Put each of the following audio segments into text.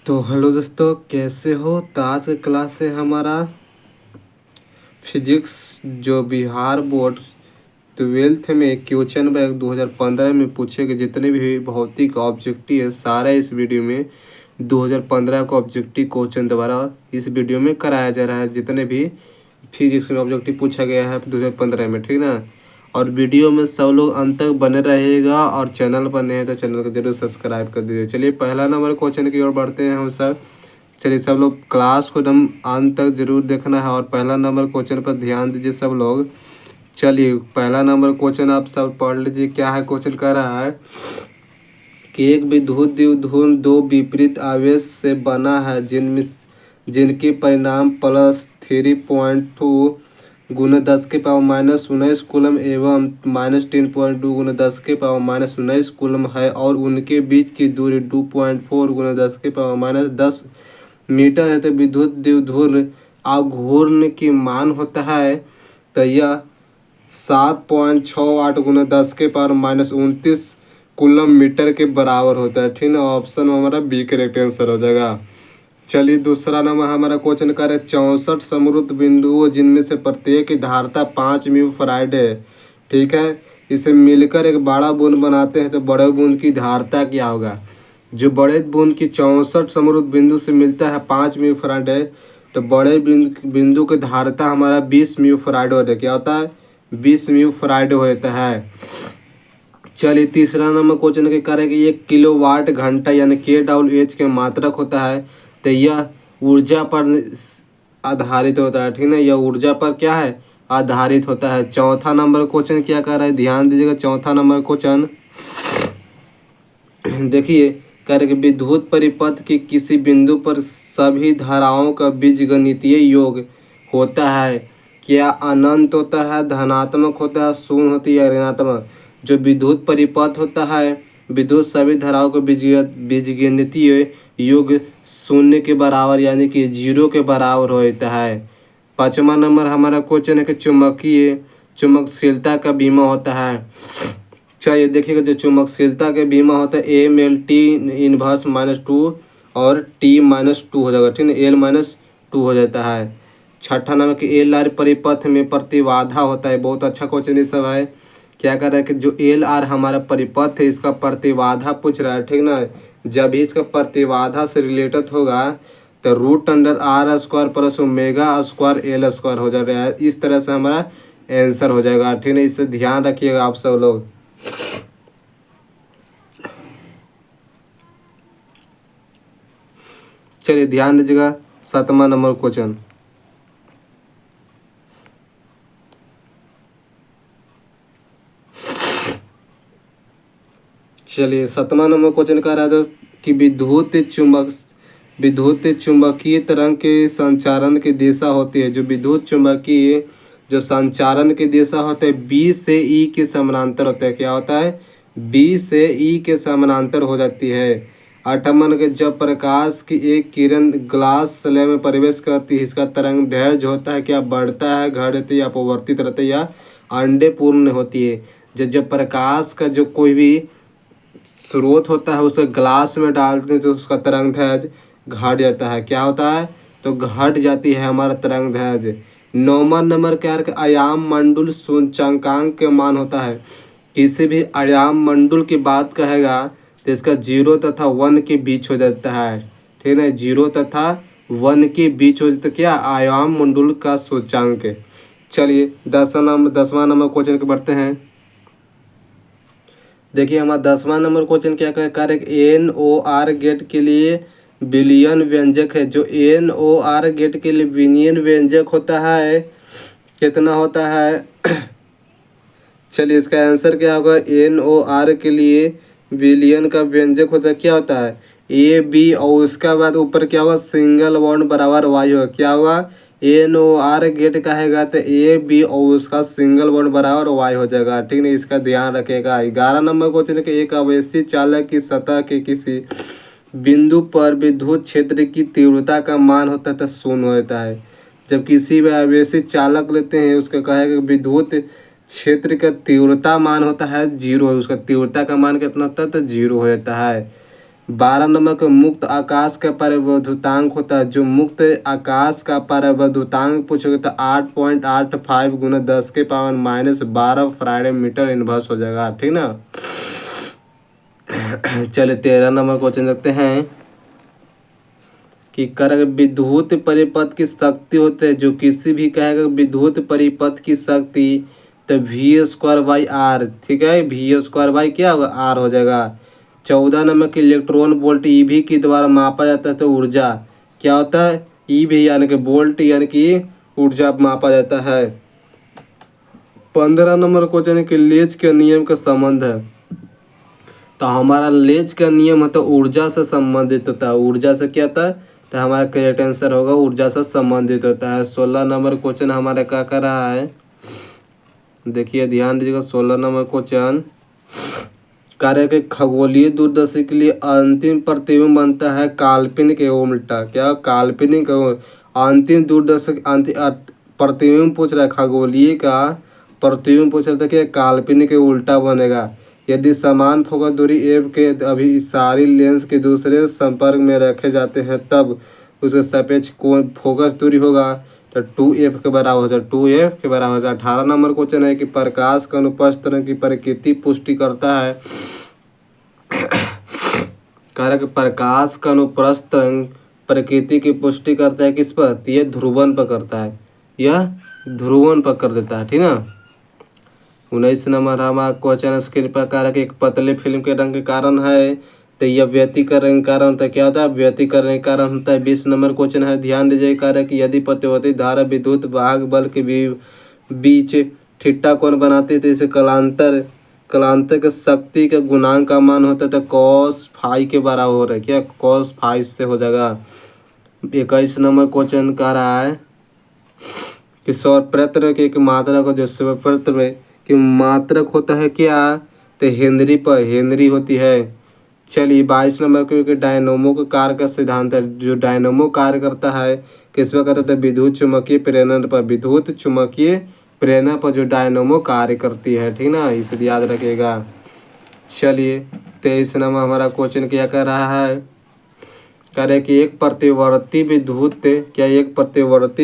तो हेलो दोस्तों, कैसे हो। तो आज का क्लास है हमारा फिजिक्स, जो बिहार बोर्ड 12th में क्वेश्चन बैंक 2015 में पूछे गए जितने भी भौतिक ऑब्जेक्टिव है, सारा इस वीडियो में 2015 का ऑब्जेक्टिव क्वेश्चन दोबारा इस वीडियो में कराया जा रहा है। जितने भी फिजिक्स में ऑब्जेक्टिव पूछा गया है 2015 में, ठीक ना। और वीडियो में सब लोग अंत तक बने रहेगा, और चैनल पर नए हैं तो चैनल को जरूर सब्सक्राइब कर दीजिए। चलिए पहला नंबर क्वेश्चन की ओर बढ़ते हैं हम सर। चलिए सब लोग क्लास को एकदम अंत तक जरूर देखना है और पहला नंबर क्वेश्चन पर ध्यान दीजिए सब लोग। चलिए पहला नंबर क्वेश्चन आप सब पढ़ लीजिए। क्या है क्वेश्चन, कह रहा है कि एक विद्युत द्विध्रुव दो विपरीत आवेश से बना है जिनके परिणाम +3.2 गुना 10⁻⁻19 कूलम एवं -10.2 गुना 10⁻⁻19 कूलम है, और उनके बीच की दूरी 2.4 गुना 10⁻⁻10 मीटर है। तो विद्युत द्विध्रुव आघूर्ण की मान होता है, तो यह 7.68 गुना 10⁻⁻29 कूलम मीटर के बराबर होता है, ठीक ना। ऑप्शन में हमारा बी करेक्ट आंसर हो जाएगा। चलिए दूसरा नंबर हमारा क्वेश्चन कर रहे 64 समरूप बिंदुओं जिनमें से प्रत्येक की धारिता 5 म्यू फराड है, ठीक है। इसे मिलकर एक बड़ा बूंद बनाते हैं, तो बड़े बूंद की धारिता क्या होगा। जो बड़े बूंद की 64 समरूप बिंदु से मिलता है 5 म्यू फराड है, तो बड़े बिंदु की धारिता हमारा 20 म्यू फराड होता है। क्या होता है, 20 म्यू फराड होता है। चलिए तीसरा नंबर क्वेश्चन के करें कि 1 किलोवाट घंटा यानी kWh के मात्रक होता है, तो यह ऊर्जा पर आधारित होता है, ठीक ना। यह ऊर्जा पर क्या है, आधारित होता है। चौथा नंबर क्वेश्चन क्या कर रहा है, ध्यान दीजिएगा। चौथा नंबर क्वेश्चन देखिए, कह रहे कि विद्युत परिपथ के किसी बिंदु पर सभी धाराओं का बीजगणितीय योग होता है। क्या अनंत होता है, धनात्मक होता है, शून्य होती है, ऋणात्मक। जो विद्युत परिपथ होता है, विद्युत सभी धाराओं का बीजगणितीय योग शून्य के बराबर यानी कि 0 के बराबर होता है। पाँचवा नंबर हमारा क्वेश्चन है कि चुंबकशीलता का बीमा होता है। चलिए देखिएगा, जो चुंबकशीलता के बीमा होता है AMLT−2 और T−2 हो जाएगा, ठीक है। L-2 हो जाता है। छठा नंबर कि LR परिपथ में प्रतिबाधा होता है। बहुत अच्छा क्वेश्चन ये सब है। क्या कर रहा है कि जो LR हमारा परिपथ है, इसका प्रतिबाधा पूछ रहा है, ठीक ना। जब भी इसका प्रतिबाधा से रिलेटेड होगा तो √R² + ω² L² हो जाएगा। इस तरह से हमारा आंसर हो जाएगा, ठीक है। इससे ध्यान रखिएगा आप सब लोग। चलिए ध्यान दीजिएगा, 7वां नंबर क्वेश्चन। चलिए 7वां नंबर क्वेश्चन कह रहा है कि विद्युत चुंबकीय तरंग के संचारण की दिशा होती है। जो विद्युत चुंबकीय जो संचारण की दिशा होता है बी से ई के समानांतर होता है। क्या होता है, बी से ई के समानांतर हो जाती है। 8वां के जब प्रकाश की एक किरण ग्लास स्लैब में प्रवेश करती है, इसका तरंग दैर्ध्य होता है क्या, बढ़ता है, घटती या अपवर्तित रहता है, या अंडे पूर्ण होती है। जब प्रकाश का जो कोई भी स्रोत होता है उसे ग्लास में डालते हैं तो उसका तरंग दैर्ध्य घट जाता है। क्या होता है, तो घट जाती है हमारा तरंग दैर्ध्य। 9वां नंबर क्या है कि आयाम मंडल सूचकांक के मान होता है। किसी भी आयाम मंडल की बात कहेगा तो इसका 0 तथा 1 के बीच हो जाता है, ठीक है। 0 तथा 1 के बीच हो जाता है क्या, आयाम मंडल का सूचकांक। चलिए 10वां नंबर क्वेश्चन के बढ़ते हैं। देखिए हमारा 10वां नंबर क्वेश्चन क्या कह रहा है, NOR गेट के लिए विलयन व्यंजक है। जो NOR गेट के लिए विलयन व्यंजक होता है कितना होता है चलिए इसका आंसर क्या होगा, NOR के लिए विलयन का व्यंजक होता है क्या होता है, AB, और उसका बाद ऊपर क्या होगा, सिंगल बॉन्ड बराबर Y होगा। क्या होगा, NOR गेट कहेगा तो AB और उसका सिंगल बॉन्ड बराबर Y हो जाएगा, ठीक है। इसका ध्यान रखेगा। 11 नंबर क्वेश्चन है कि एक आवेशी चालक की सतह के किसी बिंदु पर विद्युत क्षेत्र की तीव्रता का मान होता है तो शून्य होता है। जब किसी भी आवेशी चालक लेते हैं उसका कहेगा विद्युत क्षेत्र का तीव्रता मान होता है 0 है, उसका तीव्रता का मान कितना होता है तो 0 हो जाता है। 12 नंबर का मुक्त आकाश का परावैद्युतांक होता है। जो मुक्त आकाश का परावैद्युतांक पूछोगे तो 8.85 गुना 10⁻⁻12 फैराड मीटर इनवर्स हो जाएगा, ठीक ना। चलिए 13 नंबर क्वेश्चन देखते हैं कि कर विद्युत परिपथ की शक्ति होते है, जो किसी भी कहेगा विद्युत परिपथ की शक्ति तो V²/R, ठीक है। V² क्या होगा, R हो जाएगा। 14 नंबर की इलेक्ट्रॉन वोल्ट ईवी के द्वारा मापा जाता है तो ऊर्जा क्या होता है, ईवी यानी कि वोल्ट यानी कि ऊर्जा मापा जाता है। 15 नंबर क्वेश्चन है कि लेज के नियम का संबंध है, तो हमारा लेज का नियम है तो ऊर्जा से संबंधित होता है। ऊर्जा से क्या होता है, तो हमारा करेक्ट आंसर होगा ऊर्जा से संबंधित होता है। 16 नंबर क्वेश्चन हमारा क्या कर रहा है, देखिए ध्यान दीजिएगा। 16 नंबर क्वेश्चन कार्य के खगोलीय दूरदर्शी के लिए अंतिम प्रतिबिंब बनता है काल्पनिक एवं उल्टा। क्या काल्पनिक एवं अंतिम दूरदर्शक प्रतिबिंब पूछ रहा है, खगोलीय का प्रतिबिंब पूछ रहा था कि काल्पनिक एवं उल्टा बनेगा यदि समान फोकस दूरी एफ के अभिसारी लेंस के दूसरे संपर्क में रखे जाते हैं, तब उसके सापेक्ष कोण फोकस दूरी होगा तो 2f के बराबर हो जाए, 2f के बराबर हो जाए। 18 नंबर क्वेश्चन है कि प्रकाश का अनुप्रस्थ तरंग की प्रकृति पुष्टि करता है। कारक प्रकाश का अनुप्रस्थ तरंग प्रकृति की पुष्टि करता है किस पर, यह ध्रुवन पर करता है, यह ध्रुवन पर कर देता है, ठीक ना। 19 नंबर हमारा क्वेश्चन स्क्रीन पर कारक एक पतले फिल्म के रंग के कारण है तो यह व्यतिकरण के कारण होता है। क्या होता है, व्यतिकरण के कारण होता है। 20 नंबर क्वेश्चन है, ध्यान दीजिए कारक यदि प्रतिवर्ती धारा विद्युत वाहक बल के बीच थीटा कोण बनाती है तो इसे कलांतर के शक्ति के गुणांक का मान होता है तो कॉस फाई के बराबर हो रहा है। क्या कॉस फाई से हो जाएगा। 21 नंबर क्वेश्चन कह रहा है कि स्वरपत्र के एक मात्रा को जो स्वरपत्र में कि मात्रक होता है क्या, तो हेनरी पर हेनरी होती है। चलिए 22 नंबर क्योंकि डायनोमो का कार्य का सिद्धांत है। जो डायनोमो कार्य करता है किस पर करता है, विद्युत चुम्बकीय प्रेरण पर, विद्युत चुम्बकीय प्रेरणा पर जो डायनोमो कार्य करती है, ठीक ना, इसे याद रखिएगा। चलिए 23 नंबर हमारा क्वेश्चन क्या कर रहा है, कह रहे कि एक प्रतिवर्ती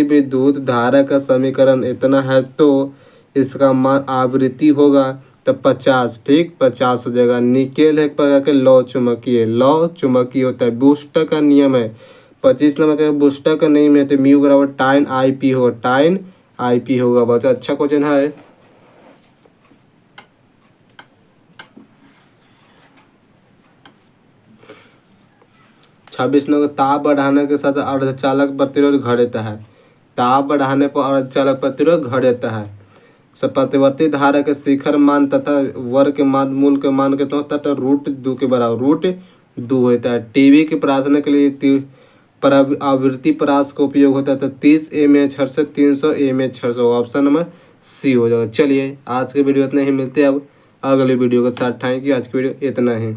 विद्युत धारा का समीकरण इतना है तो इसका मान आवृत्ति होगा तो 50, ठीक 50 हो जाएगा। निकेल है एक प्रकार के लौ चुंबकीय होता है। बूस्टर का नियम है 25 नंबर का, बूस्टर का नियम है तो म्यू बराबर टाइन आई पी हो, टाइन आई पी होगा। बहुत अच्छा क्वेश्चन है। छब्बीस नंबर ताप बढ़ाने के साथ अर्धचालक प्रतिरोध घट जाता है। ताप बढ़ाने पर अर्धचालक प्रतिरोध घट जाता है। प्रतिवर्ती धारा के शिखर मान तथा वर्ग के मान मूल के मान के तो तथा √2 के बराबर √2 होता है। टीवी के परासने के लिए पर आवृत्ति परास का उपयोग होता है तो 30 mAh से 300 mAh। ऑप्शन नंबर सी हो जाएगा। चलिए आज के वीडियो इतना ही, मिलते हैं अब अगले वीडियो के साथ। थैंक यू, आज की वीडियो इतना ही।